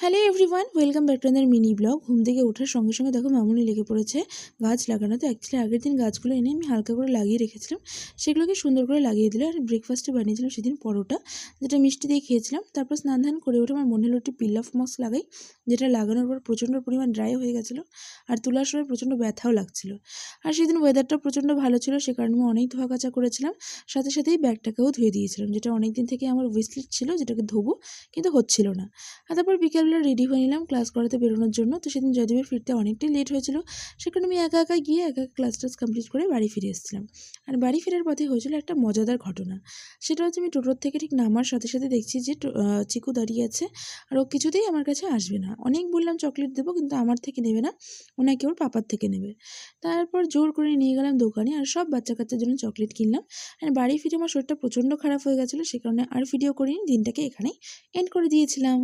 Hello everyone, welcome back to another mini blog. ঘুম থেকে ওঠার সঙ্গে সঙ্গে দেখো মামুনি লেগে পড়েছে গাছ লাগানো। তো অ্যাকচুয়ালি আগের দিন গাছগুলো এনে আমি হালকা করে লাগিয়ে রেখেছিলাম, সেগুলোকে সুন্দর করে লাগিয়ে দিল। আর ব্রেকফাস্টে বানিয়েছিলাম সেদিন পরোটা, যেটা মিষ্টি দিয়ে খেয়েছিলাম। তারপর স্নান ধান করে উঠে আমার মনে হলো একটু পিল অফ মাস্ক লাগাই, যেটা লাগানোর পর প্রচণ্ড পরিমাণ ড্রাই হয়ে গেছিলো আর তোলার সময় প্রচণ্ড ব্যথাও লাগছিলো। আর সেদিন ওয়েদারটাও প্রচণ্ড ভালো ছিল, সে কারণে আমি অনেক ধোয়া কাচা করেছিলাম। সাথে সাথেই ব্যাগটাকেও ধুয়ে দিয়েছিলাম, যেটা অনেক দিন থেকে আমার উইশলিস্ট ছিল, যেটাকে ধোবো কিন্তু হচ্ছিল না। আর তারপর বিকেলবেলা রেডি হয়ে নিলাম ক্লাস করাতে বেরোনোর জন্য। তো সেদিন জয়দেবের ফিরতে অনেকটাই লেট হয়েছিল, সেখানে আমি একা একা গিয়ে একা ক্লাস টাস কমপ্লিট করে বাড়ি ফিরে এসেছিলাম। আর বাড়ি ফেরার পথে হয়েছিল একটা মজাদার ঘটনা। সেটা হচ্ছে আমি টোটোর থেকে ঠিক নামার সাথে সাথে দেখছি যে চিকু দাঁড়িয়ে আছে, আর ও কিছুতেই আমার কাছে আসবে না। অনেক বললাম চকলেট দেবো, কিন্তু আমার থেকে নেবে না, ওনাকে ওর পাপার থেকে নেবে। তারপর জোর করে নিয়ে গেলাম দোকানে, আর সব বাচ্চা কাচ্চার জন্য চকলেট কিনলাম। আর বাড়ি ফিরে আমার শরীরটা প্রচণ্ড খারাপ হয়ে গেছিলো, সে কারণে আর ভিডিও করিনি, দিনটাকে এখানেই এন্ড করে দিয়েছিলাম।